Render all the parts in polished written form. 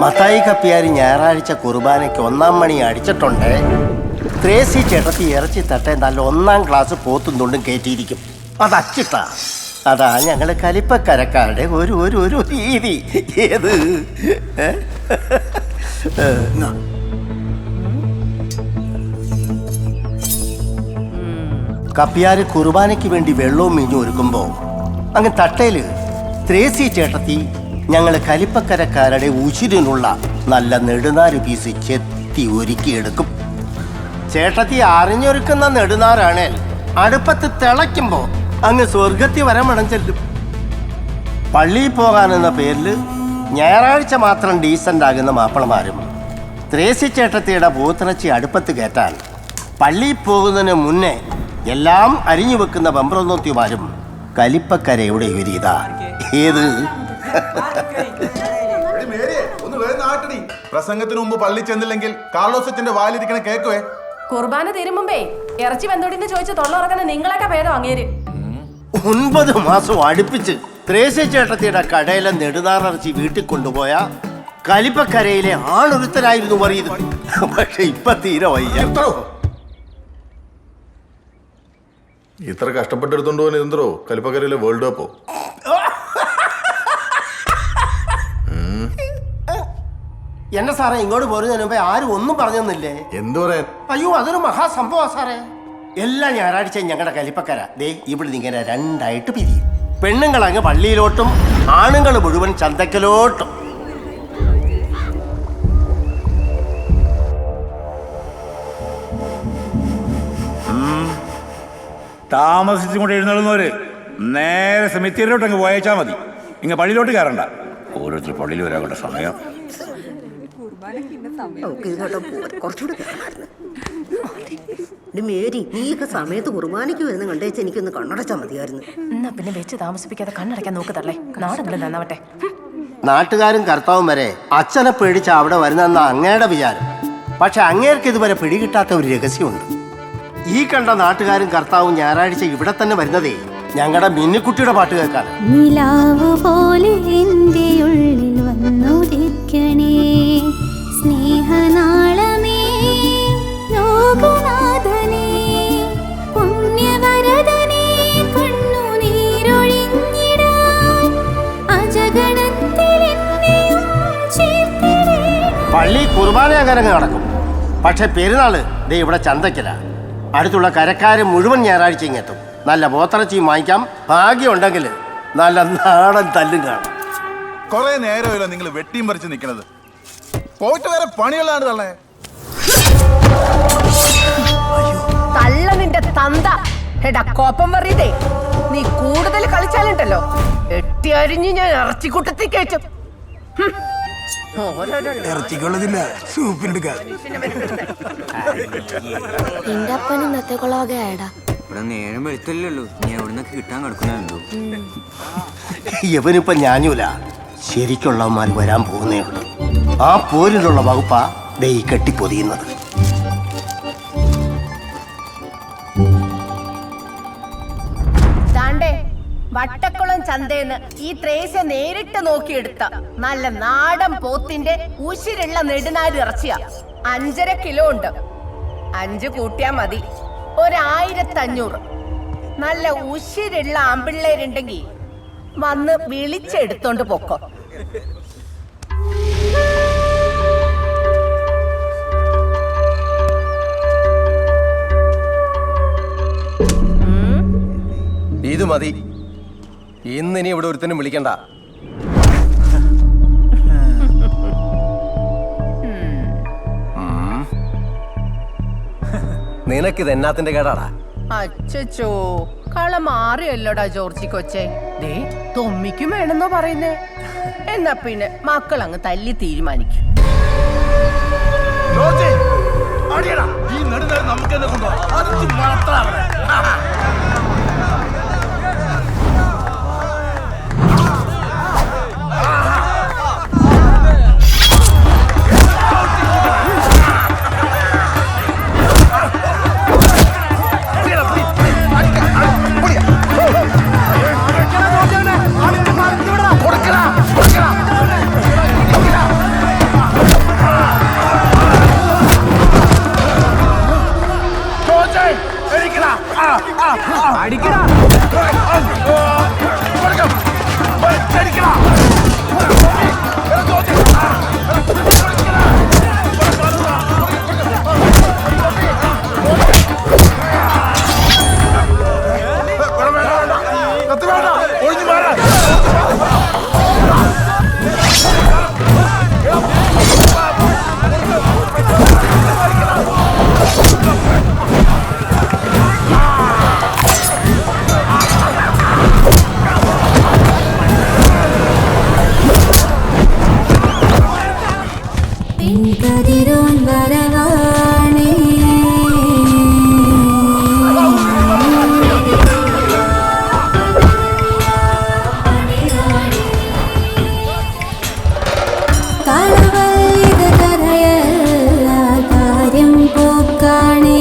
മത്തായി കപ്പിയാരി ഞായറാഴ്ച കുർബാനയ്ക്ക് 1-ാം മണി അടിച്ചിട്ടുണ്ട്. ത്രേസി ചേട്ടത്തി ഇറച്ചി തട്ടേ നല്ല 1-ാം ക്ലാസ് പോത്തും തൊണ്ടും കയറ്റിയിരിക്കും. അത് അച്ചിട്ടാ. അതാ ഞങ്ങൾ കലിപ്പക്കരക്കാരുടെ ഒരു ഒരു ഒരു രീതി. ഏത് കപ്പിയാര് കുർബാനയ്ക്ക് വേണ്ടി വെള്ളവും മീഞ്ഞും ഒരുക്കുമ്പോ അങ്ങ് തട്ടയില് ത്രേസി ചേട്ടത്തി ഞങ്ങൾ കലിപ്പക്കരക്കാരുടെ ഉശിരിനുള്ള നല്ല നെടുനാര് പീസ് ചെത്തി ഒരുക്കിയെടുക്കും. ചേട്ടത്തി അറിഞ്ഞൊരുക്കുന്ന നെടുനാരാണ് അടുപ്പത്ത് തിളയ്ക്കുമ്പോ അങ്ങ് സ്വർഗത്തിൽ വരെ മണം ചെല്ലും. പള്ളിയിൽ പോകാനെന്ന പേരിൽ ഞായറാഴ്ച മാത്രം ഡീസൻ്റ് ആകുന്ന മാപ്പിളമാരും ത്രേസി ചേട്ടത്തിയുടെ പോത്തിറച്ചി അടുപ്പത്ത് കയറ്റാൻ പള്ളിയിൽ പോകുന്നതിന് മുന്നേ എല്ലാം അരിഞ്ഞു വെക്കുന്ന ബംബ്രനോത്തിമാരും കലിപ്പക്കരയുടെ ഒരു ഇതാ. ഏത് പ്രസംഗത്തിന് മുമ്പ് പള്ളി ചെന്നില്ലെങ്കിൽ കാർലോസച്ചന്റെ വാലിരിക്കണ കേക്കുവേ. കുർബാന തീരും മുമ്പേ ഇറച്ചി വെന്തോടിന്ന് ചോദിച്ച് തൊള്ളുറക്കുന്ന നിങ്ങളൊക്കെ ഭേദം അങ്ങേര്. 9 മാസം അടുപ്പിച്ച് ത്രേസി ചേട്ടത്തിയുടെ കടയിലെ നെടുനാറിറച്ചി വീട്ടിൽ കൊണ്ടുപോയ കലിപ്പക്കരയിലെ ആളൊരുത്തരായിരുന്നു പറയുന്നത്. പക്ഷെ ഇപ്പൊ തീരെ വയ്യ. ഇത്ര കഷ്ടപ്പെട്ടെടുത്തോണ്ട് പോകാൻ എന്തോ കലിപ്പക്കരയിലെ വേൾഡ് കപ്പോ? എന്നെ സാറേ ഇങ്ങോട്ട് പോരുന്നതിന് മുമ്പേ ആരും ഒന്നും പറഞ്ഞെന്നില്ലേ? എന്തു പറയാൻ? അയ്യോ അതൊരു മഹാസംഭവം സാറേ. എല്ലാ ഞായറാഴ്ച ഞങ്ങളുടെ കലിപ്പക്കര ദേ ഇവിടെ ഇങ്ങനെ 2ആയിട്ട് പിരിയും. പെണ്ണുങ്ങൾ അങ്ങ് പള്ളിയിലോട്ടും ആണുങ്ങൾ മുഴുവൻ ചന്തക്കലോട്ടും. താമസിച്ചും കൊണ്ട് എഴുന്നള്ളുന്നവര് നേരെ സെമിത്തേരിയിലോട്ട് അങ്ങ് പോയച്ചാൽ മതി. ഇങ്ങ പള്ളിയിലോട്ട് കയറണ്ട. ഓരോരുത്തർ പള്ളിയിൽ വരാനുള്ള സമയം. മേരി, നീയൊക്കെ സമയത്ത് കുർബാനയ്ക്ക് വരുന്ന കണ്ടേച്ച് എനിക്കൊന്ന് കണ്ണടച്ചാൽ മതിയായിരുന്നു. എന്നാ പിന്നെ വെച്ച് താമസിപ്പിക്കാതെ കണ്ണടയ്ക്കാൻ നോക്കത്തല്ലേ. നാടെങ്കിലും നന്നാവട്ടെ. നാട്ടുകാരും കർത്താവും വരെ അച്ഛനെ പേടിച്ച അവിടെ വരുന്നെന്ന അങ്ങയുടെ വിചാരം. പക്ഷെ അങ്ങേർക്ക് ഇതുവരെ പിടികിട്ടാത്ത ഒരു രഹസ്യമുണ്ട്. ഈ കണ്ട നാട്ടുകാരും കർത്താവും ഞായറാഴ്ച ഇവിടെ തന്നെ വരുന്നതേ ഞങ്ങളുടെ മിന്നിക്കുട്ടിയുടെ പാട്ട് കേൾക്കാൻ. നിലാവ് പോലെ എൻ്റെ ഉള്ളിൽ വന്നുദിക്കണേ സ്നേഹനാളമേ ലോകനാഥനേ പുണ്യവരദനേ കണ്ണുനീരൊഴിഞ്ഞിടാൻ അജഗണത്തിൽ എന്നെയും ചേർത്തിടേ. പള്ളി കുർബാന അങ്ങനെ നടക്കും. പക്ഷെ പെരുന്നാള് ദേ ഇവിടെ ചന്തയ്ക്കല. അടുത്തുള്ള കരക്കാര് മുഴുവൻ ഞായറാഴ്ച ഇങ്ങെത്തും. നല്ല പോത്തിറച്ചിയും വാങ്ങിക്കാം. ഭാഗ്യം ഉണ്ടെങ്കിൽ നല്ല നാടൻ തല്ലും കാണാം. കൊറേ നേരമല്ലോ നിങ്ങൾ വെട്ടിയും പറിച്ച് നിൽക്കണത്. പോയിട്ട് വേറെ പണികളാണ് തള്ളേ. തള്ള നിന്റെ തന്ത എടാ കോപ്പം വറിയതേ. നീ കൂടുതൽ കളിച്ചാലുണ്ടല്ലോ എട്ടി അരിഞ്ഞ് ഞാൻ ഇറച്ചിക്കൂട്ടത്തിൽ കയറ്റും. ഇറച്ചിക്കൊള്ളതില്ല, സൂപ്പിന്റെ നിന്റെ അപ്പൻ ഇന്നത്തെ കൊള്ളവകെ ആയടാ. ഇവിടെ നേരം വെളുത്തല്ലോ. നീ എവിടുന്നൊക്കെ കിട്ടാൻ കിടക്കുന്നുണ്ടോ? ഇവനിപ്പം ഞാനൂല, ശരിക്കുള്ളവന്മാർ വരാൻ പോകുന്നേ ഉള്ളൂ. ആ പോരിലുള്ള വകുപ്പാ ദേ ഈ കെട്ടിപ്പൊതിയുന്നത്. വട്ടക്കുളം ചന്തേന്ന് ഈ ത്രേസ്യ നേരിട്ട് നോക്കിയെടുത്ത നല്ല നാടൻ പോത്തിന്റെ ഉശിരുള്ള നെടുനാരി ഇറച്ചിയാ. 5.5 കിലോ ഉണ്ട്. 5 കൂട്ടിയാ മതി 1500. നല്ല ഉശിരുള്ള ആമ്പിള്ളേരുണ്ടെങ്കിൽ വന്ന് വിളിച്ചെടുത്തോണ്ട് പൊക്കോ. ഇത് മതി. ഇന്നിനി ഇവിടെ ഒരുത്തനും വിളിക്കണ്ട. നിനക്കിത് എന്നാത്തിന്റെ കേടാടാ? അച്ചോ കള മാറിയല്ലോടാ ജോർജി കൊച്ചേ. ദേ തൊമ്മിക്കും വേണമെന്നോ പറയുന്നേ. എന്നാ പിന്നെ മക്കൾ അങ്ങ് തല്ലി തീരുമാനിക്കും. അടിക്കടാ. പെൺകതിരോൻ വരവാണേ കളവല്ലിത കരയല്ല കാര്യം പോക്കാണേ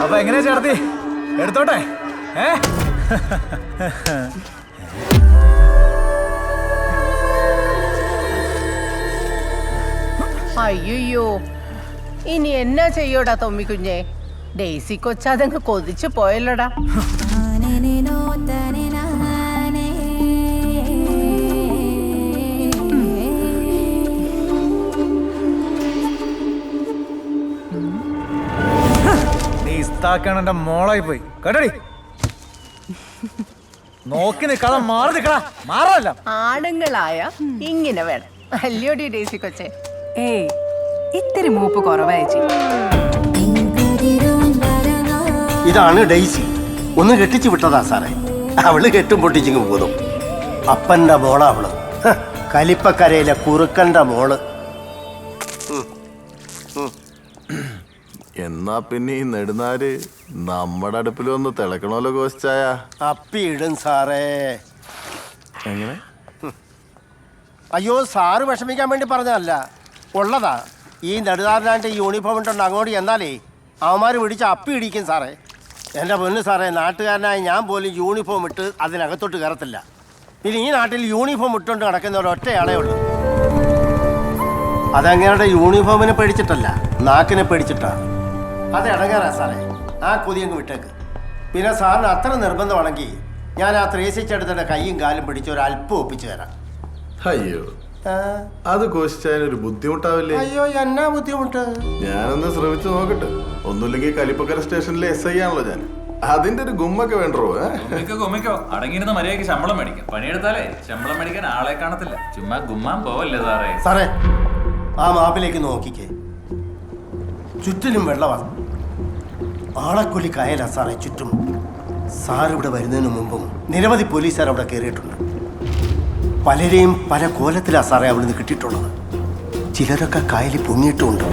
അപ്പൊ എങ്ങനെയാ ചേർത്തി എടുത്തോട്ടെ? അയ്യോ, ഇനി എന്നാ ചെയ്യോടാ തൊമ്മിക്കുഞ്ഞെ? ഡെയ്സി കൊച്ചാതങ്ങ് കൊതിച്ചു പോയല്ലോടാ. തനനോ തനനാനേ നീ ഇസ്താക്കാണ് എന്റെ മോളായി പോയി കേട്ടടി. നോക്കി നിക്കളാ, മാറി നിക്കളാ, മാറല്ല. ആണുങ്ങളായ ഇങ്ങനെ വേണം അല്ലയോടി ഡെയ്സി കൊച്ചെ? ഏയ് ഇത്തിരി മൂപ്പ് കുറവായി. ഇതാണ് ഡെയ്സി. ഒന്ന് കെട്ടിച്ചു വിട്ടതാ സാറേ. അവള് കെട്ടും പൊട്ടിച്ചിങ് പോകുന്നു. അപ്പന്റെ മോളാ അവള്. കലിപ്പക്കരയിലെ കുറുക്കന്റെ മോള്. എന്നാ പിന്നെ ഈ നെടുനാര് നമ്മുടെ അടുപ്പിൽ ഒന്ന് തിളക്കണമല്ലോ കോച്ചായ. അപ്പിയിടും സാറേ. എങ്ങനെ? അയ്യോ, സാറ് വിഷമിക്കാൻ വേണ്ടി പറഞ്ഞതല്ല, ഉള്ളതാ. ഈ നെടുതാറിനായിട്ട് യൂണിഫോം ഇട്ടുണ്ട് അങ്ങോട്ട് ചെന്നാലേ അവന്മാർ പിടിച്ച് അപ്പി ഇടിക്കും സാറേ. എൻ്റെ പൊന്ന് സാറേ, നാട്ടുകാരനായി ഞാൻ പോലും യൂണിഫോം ഇട്ട് അതിനകത്തോട്ട് കയറത്തില്ല. പിന്നെ ഈ നാട്ടിൽ യൂണിഫോം ഇട്ടുകൊണ്ട് നടക്കുന്ന ഒരൊറ്റയാളേ ഉള്ളൂ. അതങ്ങയുടെ യൂണിഫോമിനെ പേടിച്ചിട്ടല്ല, നാക്കിനെ പേടിച്ചിട്ടാണ്. അത് ഇടങ്ങാറാ സാറേ. ആ കൊതിയങ്ങ് വിട്ടേക്ക്. പിന്നെ സാറിന് അത്ര നിർബന്ധമാണെങ്കിൽ ഞാൻ ആ ത്രേസിച്ചെടുത്തിട്ട് കൈയും കാലും പിടിച്ച് ഒരു അല്പം ഒപ്പിച്ചു തരാം. അയ്യോ, അത് കോച്ചായനൊരു ബുദ്ധിമുട്ടാവില്ലേ? അയ്യോ, എന്നാ ബുദ്ധിമുട്ട്? ഞാനൊന്ന് ശ്രമിച്ചു നോക്കട്ടെ. ഒന്നുമില്ലെങ്കിൽ കലിപ്പക്കര സ്റ്റേഷനിലെ SI ആണല്ലോ ഞാൻ. അതിന്റെ ഒരു ഗുമ്മൊക്കെ വേണ്ടോ? ഗുമ്മിക്കോ അടങ്ങിയിരുന്ന മര്യാദയ്ക്ക് ശമ്പളം മേടിക്കാം. പണിയെടുത്താലേ ശമ്പളം മേടിക്കാൻ ആളെ കാണത്തില്ല. ചുമ്മാ ഗുമ്മാൻ പോവല്ലേ സാറേ? സാറേ, ആ മാപ്പിലേക്ക് നോക്കിക്കേ. ചുറ്റിനും വെള്ളമാണ്. ആളക്കൊല്ലി കായല സാറേ ചുറ്റും. സാർ ഇവിടെ വരുന്നതിന് മുമ്പും നിരവധി പോലീസുകാർ അവിടെ കയറിയിട്ടുണ്ട്. പലരെയും പല കോലത്തിലാണ് സാറേ അവിടുന്ന് കിട്ടിയിട്ടുള്ളത്. ചിലരൊക്കെ കായലിൽ പൊങ്ങിയിട്ടുമുണ്ട്.